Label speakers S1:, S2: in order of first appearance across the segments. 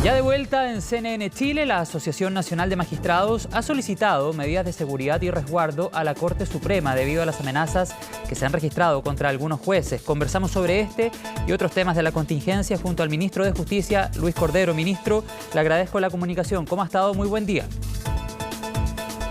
S1: Ya de vuelta en CNN Chile, la Asociación Nacional de Magistrados ha solicitado medidas de seguridad y resguardo a la Corte Suprema debido a las amenazas que se han registrado contra algunos jueces. Conversamos sobre este y otros temas de la contingencia junto al ministro de Justicia, Luis Cordero. Ministro, le agradezco la comunicación. ¿Cómo ha estado? Muy buen día.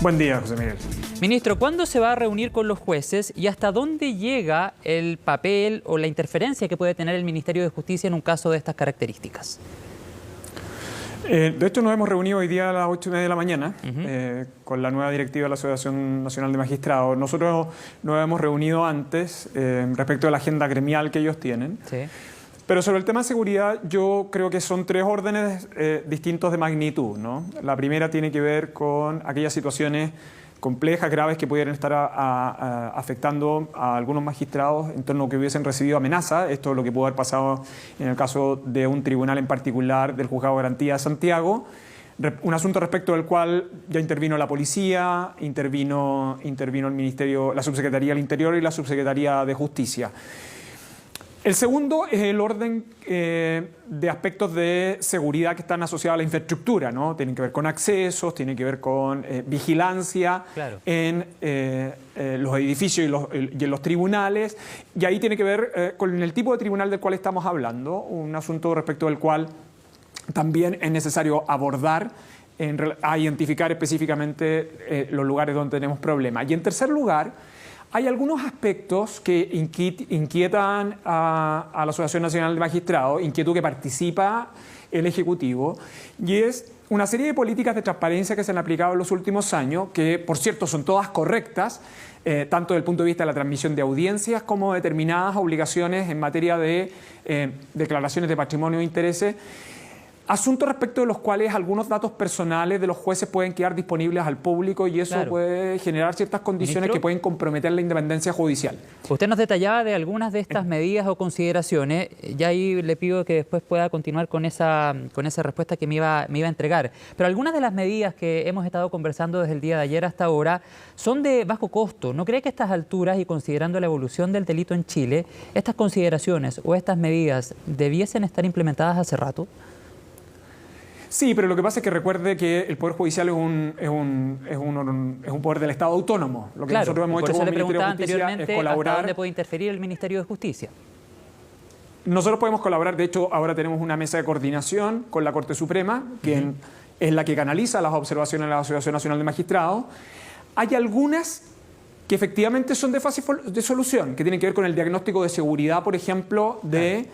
S2: Buen día, José Miguel.
S1: Ministro, ¿cuándo se va a reunir con los jueces y hasta dónde llega el papel o la interferencia que puede tener el Ministerio de Justicia en un caso de estas características?
S2: De hecho, nos hemos reunido hoy día a las 8:30 de la mañana con la nueva directiva de la Asociación Nacional de Magistrados. Nosotros nos hemos reunido antes respecto a la agenda gremial que ellos tienen. Sí. Pero sobre el tema de seguridad, yo creo que son tres órdenes distintos de magnitud, ¿no? La primera tiene que ver con aquellas situaciones complejas, graves, que pudieran estar afectando a algunos magistrados en torno a que hubiesen recibido amenazas. Esto es lo que pudo haber pasado en el caso de un tribunal en particular del Juzgado de Garantía de Santiago, un asunto respecto del cual ya intervino la policía, intervino el Ministerio, la Subsecretaría del Interior y la Subsecretaría de Justicia. El segundo es el orden de aspectos de seguridad que están asociados a la infraestructura, ¿no? Tienen que ver con accesos, tienen que ver con vigilancia en los edificios y en los tribunales. Y ahí tiene que ver con el tipo de tribunal del cual estamos hablando, un asunto respecto del cual también es necesario abordar a identificar específicamente los lugares donde tenemos problemas. Y en tercer lugar, hay algunos aspectos que inquietan a la Asociación Nacional de Magistrados, inquietud que participa el Ejecutivo, y es una serie de políticas de transparencia que se han aplicado en los últimos años, que por cierto son todas correctas, tanto desde el punto de vista de la transmisión de audiencias como determinadas obligaciones en materia de declaraciones de patrimonio e intereses. Asuntos respecto de los cuales algunos datos personales de los jueces pueden quedar disponibles al público y eso puede generar ciertas condiciones que pueden comprometer la independencia judicial.
S1: Usted nos detallaba de algunas de estas medidas o consideraciones. Ya ahí le pido que después pueda continuar con esa respuesta que me iba a entregar. Pero algunas de las medidas que hemos estado conversando desde el día de ayer hasta ahora son de bajo costo. ¿No cree que a estas alturas y considerando la evolución del delito en Chile, estas consideraciones o estas medidas debiesen estar implementadas hace rato?
S2: Sí, pero lo que pasa es que recuerde que el Poder Judicial es un poder del Estado autónomo. Lo que nosotros hemos hecho como Ministerio de Justicia es colaborar.
S1: ¿Hasta dónde puede interferir el Ministerio de Justicia?
S2: Nosotros podemos colaborar. De hecho, ahora tenemos una mesa de coordinación con la Corte Suprema, que es la que canaliza las observaciones de la Asociación Nacional de Magistrados. Hay algunas que efectivamente son de fácil de solución, que tienen que ver con el diagnóstico de seguridad, por ejemplo, de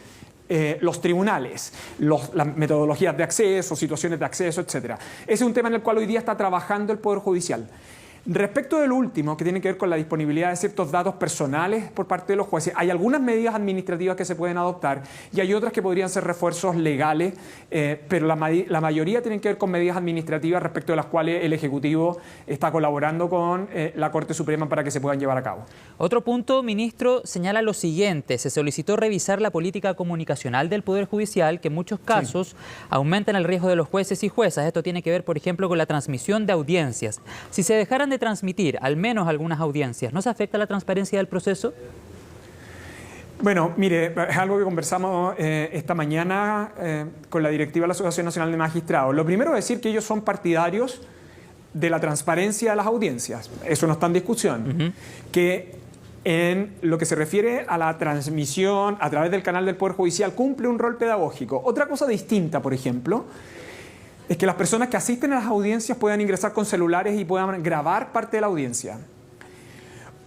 S2: los tribunales, las metodologías de acceso, situaciones de acceso, etc. Ese es un tema en el cual hoy día está trabajando el Poder Judicial. Respecto del último, que tiene que ver con la disponibilidad de ciertos datos personales por parte de los jueces, hay algunas medidas administrativas que se pueden adoptar y hay otras que podrían ser refuerzos legales, pero la mayoría tienen que ver con medidas administrativas respecto de las cuales el Ejecutivo está colaborando con la Corte Suprema para que se puedan llevar a cabo.
S1: Otro punto, ministro, señala lo siguiente: se solicitó revisar la política comunicacional del Poder Judicial, que en muchos casos aumentan el riesgo de los jueces y juezas. Esto tiene que ver, por ejemplo, con la transmisión de audiencias. Si se dejaran de transmitir al menos algunas audiencias, ¿no se afecta la transparencia del proceso?
S2: Bueno, mire, es algo que conversamos esta mañana con la directiva de la Asociación Nacional de Magistrados. Lo primero es decir que ellos son partidarios de la transparencia de las audiencias. Eso no está en discusión. Que en lo que se refiere a la transmisión a través del canal del Poder Judicial cumple un rol pedagógico. Otra cosa distinta, por ejemplo, es que las personas que asisten a las audiencias puedan ingresar con celulares y puedan grabar parte de la audiencia.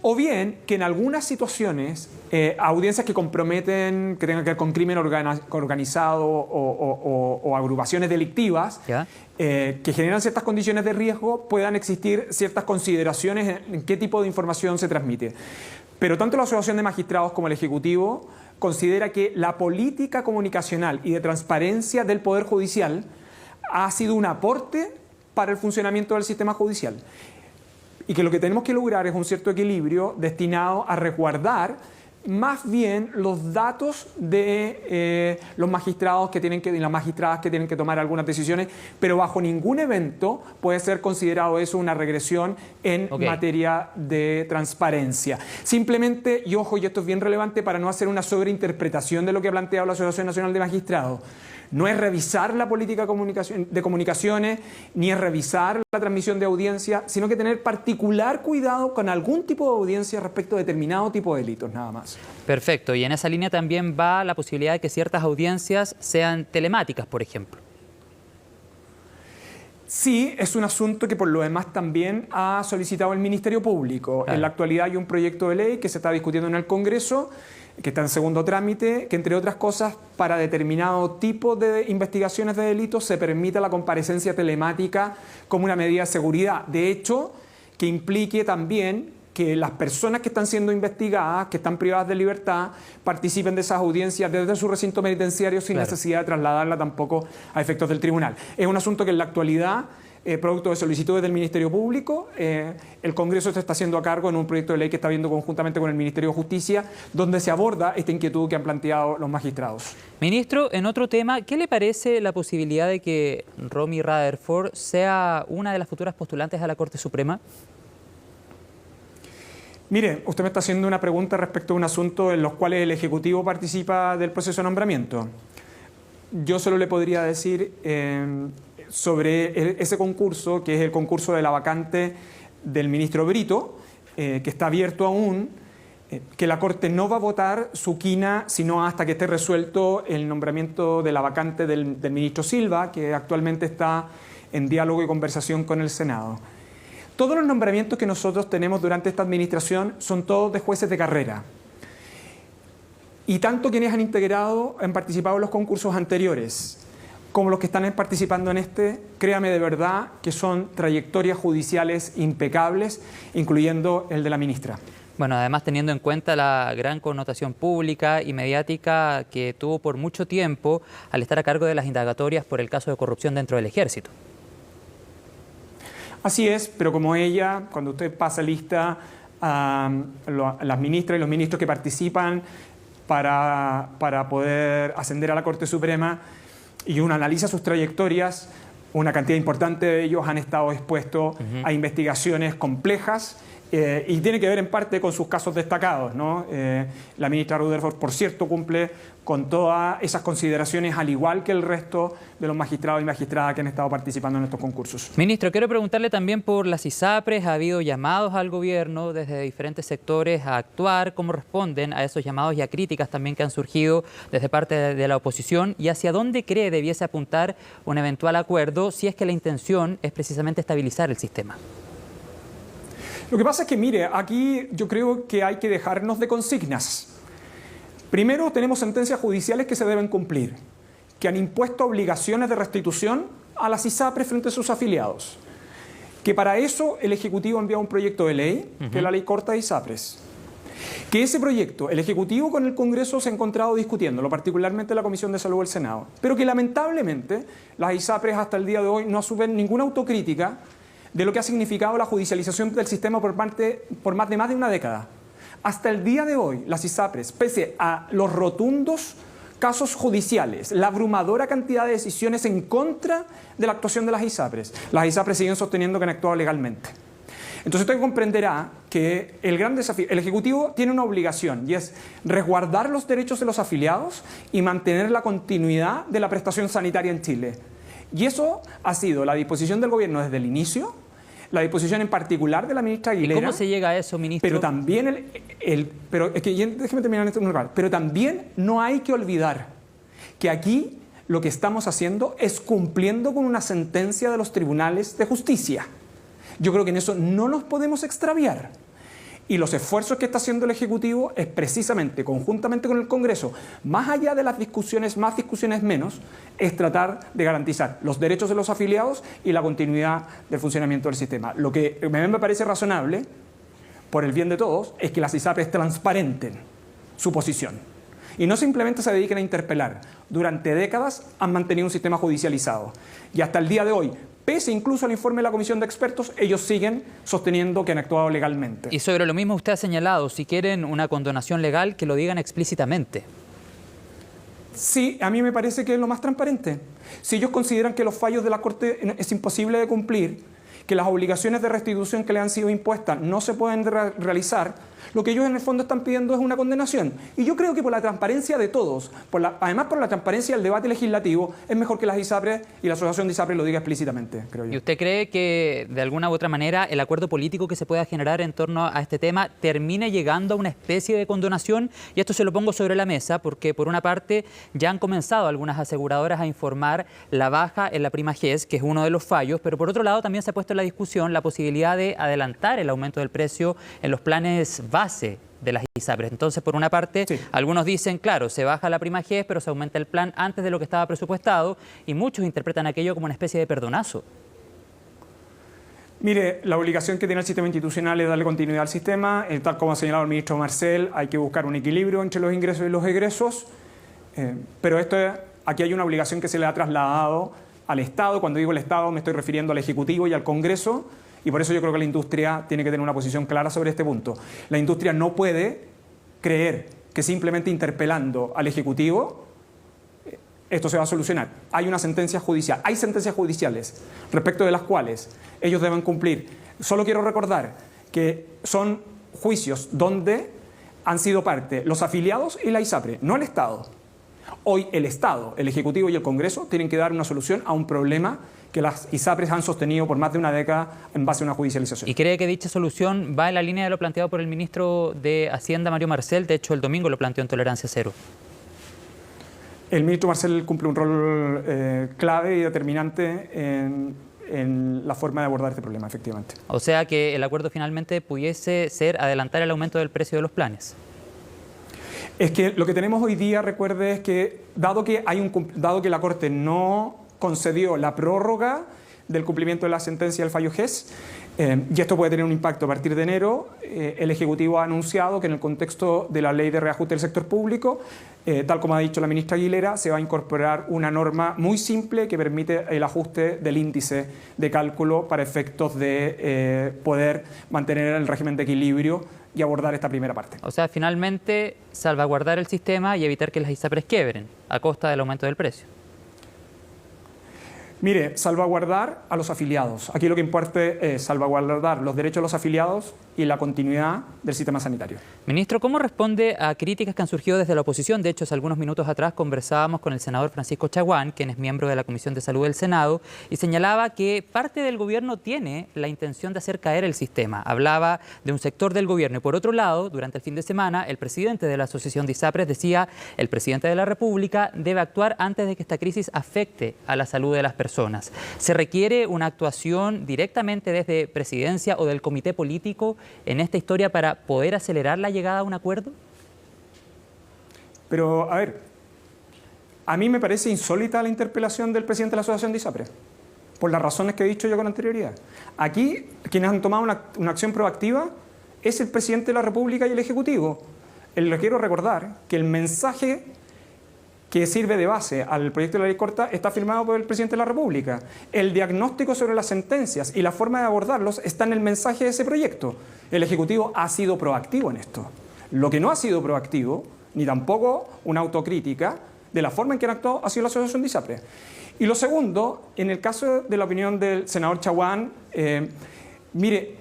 S2: O bien que en algunas situaciones, audiencias que comprometen, que tengan que ver con crimen organizado o agrupaciones delictivas, que generan ciertas condiciones de riesgo, puedan existir ciertas consideraciones en qué tipo de información se transmite. Pero tanto la Asociación de Magistrados como el Ejecutivo considera que la política comunicacional y de transparencia del Poder Judicial ha sido un aporte para el funcionamiento del sistema judicial y que lo que tenemos que lograr es un cierto equilibrio destinado a resguardar más bien los datos de los magistrados y las magistradas que tienen que tomar algunas decisiones, pero bajo ningún evento puede ser considerado eso una regresión en materia de transparencia. Simplemente, y ojo, y esto es bien relevante para no hacer una sobreinterpretación de lo que ha planteado la Asociación Nacional de Magistrados, no es revisar la política de comunicaciones, ni es revisar la transmisión de audiencia, sino que tener particular cuidado con algún tipo de audiencia respecto a determinado tipo de delitos, nada más.
S1: Perfecto, y en esa línea también va la posibilidad de que ciertas audiencias sean telemáticas, por ejemplo.
S2: Sí, es un asunto que por lo demás también ha solicitado el Ministerio Público. Claro. En la actualidad hay un proyecto de ley que se está discutiendo en el Congreso, que está en segundo trámite, que entre otras cosas, para determinado tipo de investigaciones de delitos se permite la comparecencia telemática como una medida de seguridad. De hecho, que implique también que las personas que están siendo investigadas, que están privadas de libertad, participen de esas audiencias desde su recinto penitenciario sin necesidad de trasladarla tampoco a efectos del tribunal. Es un asunto que en la actualidad, producto de solicitudes del Ministerio Público, el Congreso se está haciendo a cargo en un proyecto de ley que está viendo conjuntamente con el Ministerio de Justicia, donde se aborda esta inquietud que han planteado los magistrados.
S1: Ministro, en otro tema, ¿qué le parece la posibilidad de que Romy Rutherford sea una de las futuras postulantes a la Corte Suprema?
S2: Mire, usted me está haciendo una pregunta respecto a un asunto en los cuales el Ejecutivo participa del proceso de nombramiento. Yo solo le podría decir sobre ese concurso, que es el concurso de la vacante del ministro Brito, que está abierto aún, que la Corte no va a votar su quina sino hasta que esté resuelto el nombramiento de la vacante del ministro Silva, que actualmente está en diálogo y conversación con el Senado. Todos los nombramientos que nosotros tenemos durante esta administración son todos de jueces de carrera. Y tanto quienes han participado en los concursos anteriores, como los que están participando en este, créame de verdad que son trayectorias judiciales impecables, incluyendo el de la ministra.
S1: Bueno, además teniendo en cuenta la gran connotación pública y mediática que tuvo por mucho tiempo al estar a cargo de las indagatorias por el caso de corrupción dentro del Ejército.
S2: Así es, pero como ella, cuando usted pasa lista a las ministras y los ministros que participan para poder ascender a la Corte Suprema, y uno analiza sus trayectorias, una cantidad importante de ellos han estado expuestos a investigaciones complejas y tiene que ver en parte con sus casos destacados, ¿no? La ministra Rutherford, por cierto, cumple con todas esas consideraciones, al igual que el resto de los magistrados y magistradas que han estado participando en estos concursos.
S1: Ministro, quiero preguntarle también por las ISAPRES. Ha habido llamados al gobierno desde diferentes sectores a actuar. ¿Cómo responden a esos llamados y a críticas también que han surgido desde parte de la oposición? ¿Y hacia dónde cree debiese apuntar un eventual acuerdo si es que la intención es precisamente estabilizar el sistema?
S2: Lo que pasa es que, mire, aquí yo creo que hay que dejarnos de consignas. Primero, tenemos sentencias judiciales que se deben cumplir, que han impuesto obligaciones de restitución a las ISAPRES frente a sus afiliados. Que para eso el Ejecutivo ha enviado un proyecto de ley, que es la Ley Corta de ISAPRES. Que ese proyecto, el Ejecutivo con el Congreso se ha encontrado discutiéndolo, particularmente la Comisión de Salud del Senado. Pero que lamentablemente las ISAPRES hasta el día de hoy no asumen ninguna autocrítica de lo que ha significado la judicialización del sistema por más de una década. Hasta el día de hoy, las ISAPRES, pese a los rotundos casos judiciales, la abrumadora cantidad de decisiones en contra de la actuación de las ISAPRES siguen sosteniendo que han actuado legalmente. Entonces usted comprenderá que el gran desafío, el Ejecutivo tiene una obligación y es resguardar los derechos de los afiliados y mantener la continuidad de la prestación sanitaria en Chile. Y eso ha sido la disposición del gobierno desde el inicio, la disposición en particular de la ministra Aguilera.
S1: ¿Y cómo se llega a eso, ministro?
S2: Pero también déjeme terminar en este lugar. Pero también no hay que olvidar que aquí lo que estamos haciendo es cumpliendo con una sentencia de los tribunales de justicia. Yo creo que en eso no nos podemos extraviar. Y los esfuerzos que está haciendo el Ejecutivo es precisamente, conjuntamente con el Congreso, más allá de las discusiones más, discusiones menos, es tratar de garantizar los derechos de los afiliados y la continuidad del funcionamiento del sistema. Lo que a mí me parece razonable, por el bien de todos, es que las ISAPRES transparenten su posición. Y no simplemente se dediquen a interpelar. Durante décadas han mantenido un sistema judicializado. Y hasta el día de hoy, Pese incluso al informe de la comisión de expertos, ellos siguen sosteniendo que han actuado legalmente.
S1: Y sobre lo mismo usted ha señalado, si quieren una condonación legal, que lo digan explícitamente.
S2: Sí, a mí me parece que es lo más transparente. Si ellos consideran que los fallos de la Corte es imposible de cumplir, que las obligaciones de restitución que le han sido impuestas no se pueden realizar, lo que ellos en el fondo están pidiendo es una condenación. Y yo creo que por la transparencia de todos, además por la transparencia del debate legislativo, es mejor que las ISAPRES y la Asociación de ISAPRES lo diga explícitamente, creo yo.
S1: ¿Y usted cree que de alguna u otra manera el acuerdo político que se pueda generar en torno a este tema termine llegando a una especie de condonación? Y esto se lo pongo sobre la mesa porque por una parte ya han comenzado algunas aseguradoras a informar la baja en la prima GES, que es uno de los fallos, pero por otro lado también se ha puesto en la discusión la posibilidad de adelantar el aumento del precio en los planes base de las ISAPRES. Entonces, por una parte, sí, algunos dicen, claro, se baja la prima GES, pero se aumenta el plan antes de lo que estaba presupuestado, y muchos interpretan aquello como una especie de perdonazo.
S2: Mire, la obligación que tiene el sistema institucional es darle continuidad al sistema. Tal como ha señalado el ministro Marcel, hay que buscar un equilibrio entre los ingresos y los egresos, pero aquí hay una obligación que se le ha trasladado al Estado. Cuando digo el Estado me estoy refiriendo al Ejecutivo y al Congreso, y por eso yo creo que la industria tiene que tener una posición clara sobre este punto. La industria no puede creer que simplemente interpelando al Ejecutivo esto se va a solucionar. Hay una sentencia judicial, hay sentencias judiciales respecto de las cuales ellos deben cumplir. Solo quiero recordar que son juicios donde han sido parte los afiliados y la ISAPRE, no el Estado. Hoy el Estado, el Ejecutivo y el Congreso tienen que dar una solución a un problema que las ISAPRES han sostenido por más de una década en base a una judicialización.
S1: ¿Y cree que dicha solución va en la línea de lo planteado por el ministro de Hacienda, Mario Marcel? De hecho, el domingo lo planteó en Tolerancia Cero.
S2: El ministro Marcel cumple un rol clave y determinante en la forma de abordar este problema, efectivamente.
S1: O sea que el acuerdo finalmente pudiese ser adelantar el aumento del precio de los planes.
S2: Es que lo que tenemos hoy día, recuerde, es que dado que la Corte no concedió la prórroga del cumplimiento de la sentencia del fallo GES, y esto puede tener un impacto a partir de enero, el Ejecutivo ha anunciado que en el contexto de la ley de reajuste del sector público, tal como ha dicho la ministra Aguilera, se va a incorporar una norma muy simple que permite el ajuste del índice de cálculo para efectos de poder mantener el régimen de equilibrio y abordar esta primera parte.
S1: O sea, finalmente salvaguardar el sistema y evitar que las ISAPRES quiebren a costa del aumento del precio.
S2: Mire, salvaguardar a los afiliados. Aquí lo que importa es salvaguardar los derechos de los afiliados y la continuidad del sistema sanitario.
S1: Ministro, ¿cómo responde a críticas que han surgido desde la oposición? De hecho, hace algunos minutos atrás conversábamos con el senador Francisco Chaguán, quien es miembro de la Comisión de Salud del Senado, y señalaba que parte del gobierno tiene la intención de hacer caer el sistema. Hablaba de un sector del gobierno y, por otro lado, durante el fin de semana, el presidente de la Asociación de ISAPRES decía: el presidente de la República debe actuar antes de que esta crisis afecte a la salud de las personas. ¿Se requiere una actuación directamente desde Presidencia o del Comité Político en esta historia para poder acelerar la llegada a un acuerdo?
S2: Pero, a ver, a mí me parece insólita la interpelación del presidente de la Asociación de ISAPRES, por las razones que he dicho yo con anterioridad. Aquí, quienes han tomado una acción proactiva es el presidente de la República y el Ejecutivo. Les quiero recordar que el mensaje que sirve de base al proyecto de la ley corta está firmado por el presidente de la República. El diagnóstico sobre las sentencias y la forma de abordarlos está en el mensaje de ese proyecto. El Ejecutivo ha sido proactivo en esto. Lo que no ha sido proactivo, ni tampoco una autocrítica de la forma en que han actuado, ha sido la Asociación de ISAPRES. Y lo segundo, en el caso de la opinión del senador Chaguán, mire,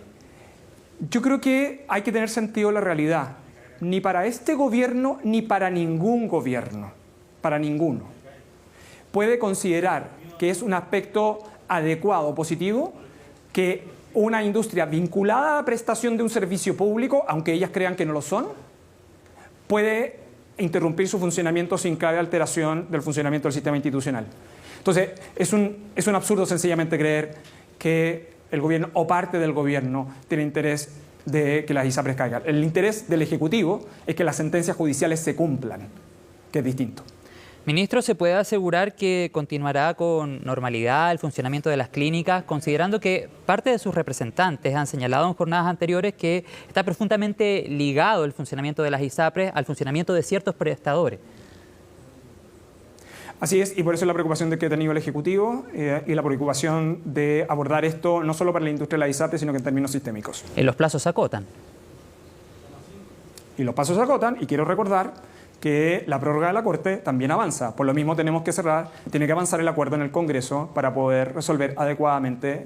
S2: yo creo que hay que tener sentido de la realidad, ni para este gobierno ni para ningún gobierno. Para ninguno, puede considerar que es un aspecto adecuado, positivo, que una industria vinculada a la prestación de un servicio público, aunque ellas crean que no lo son, puede interrumpir su funcionamiento sin grave alteración del funcionamiento del sistema institucional. Entonces, es un absurdo sencillamente creer que el gobierno o parte del gobierno tiene interés de que las ISAPRES caigan. El interés del Ejecutivo es que las sentencias judiciales se cumplan, que es distinto.
S1: Ministro, ¿se puede asegurar que continuará con normalidad el funcionamiento de las clínicas, considerando que parte de sus representantes han señalado en jornadas anteriores que está profundamente ligado el funcionamiento de las ISAPRES al funcionamiento de ciertos prestadores?
S2: Así es, y por eso la preocupación que ha tenido el Ejecutivo y la preocupación de abordar esto no solo para la industria de la ISAPRE, sino que en términos sistémicos.
S1: Los plazos se acotan.
S2: Y los plazos se acotan, y quiero recordar que la prórroga de la Corte también avanza. Por lo mismo tiene que avanzar el acuerdo en el Congreso para poder resolver adecuadamente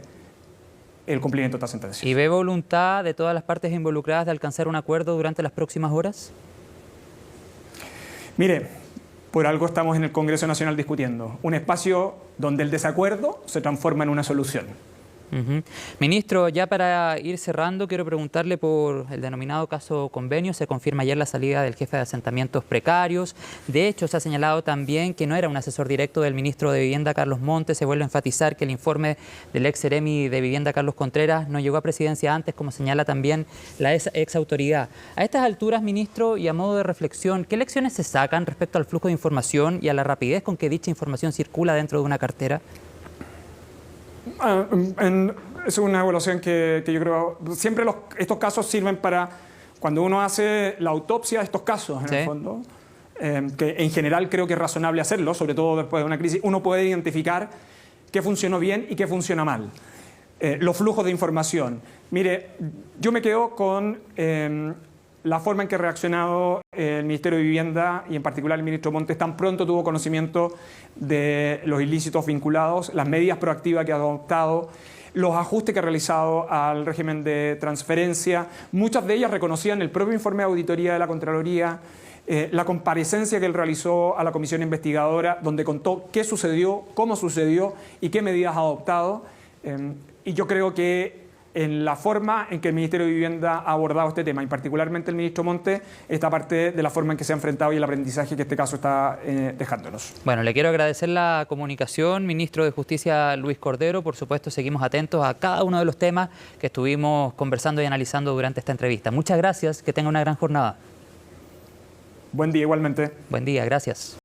S2: el cumplimiento de esta sentencia.
S1: ¿Y ve voluntad de todas las partes involucradas de alcanzar un acuerdo durante las próximas horas?
S2: Mire, por algo estamos en el Congreso Nacional discutiendo. Un espacio donde el desacuerdo se transforma en una solución.
S1: Ministro, ya para ir cerrando, quiero preguntarle por el denominado caso Convenio. Se confirma ayer la salida del jefe de asentamientos precarios. De hecho, se ha señalado también que no era un asesor directo del ministro de Vivienda, Carlos Montes. Se vuelve a enfatizar que el informe del ex seremi de Vivienda, Carlos Contreras, no llegó a presidencia antes, como señala también la ex autoridad. A estas alturas, ministro, y a modo de reflexión, ¿qué lecciones se sacan respecto al flujo de información y a la rapidez con que dicha información circula dentro de una cartera?
S2: Es una evaluación que yo creo, siempre estos casos sirven para, cuando uno hace la autopsia de estos casos, en el fondo, que en general creo que es razonable hacerlo, sobre todo después de una crisis, uno puede identificar qué funcionó bien y qué funciona mal. Los flujos de información. Mire, yo me quedo con la forma en que ha reaccionado el Ministerio de Vivienda y en particular el ministro Montes tan pronto tuvo conocimiento de los ilícitos vinculados, las medidas proactivas que ha adoptado, los ajustes que ha realizado al régimen de transferencia. Muchas de ellas reconocían el propio informe de auditoría de la Contraloría, la comparecencia que él realizó a la comisión investigadora, donde contó qué sucedió, cómo sucedió y qué medidas ha adoptado. Y yo creo que en la forma en que el Ministerio de Vivienda ha abordado este tema, y particularmente el ministro Montes, esta parte de la forma en que se ha enfrentado y el aprendizaje que este caso está dejándonos.
S1: Bueno, le quiero agradecer la comunicación, ministro de Justicia Luis Cordero. Por supuesto, seguimos atentos a cada uno de los temas que estuvimos conversando y analizando durante esta entrevista. Muchas gracias, que tenga una gran jornada.
S2: Buen día igualmente.
S1: Buen día, gracias.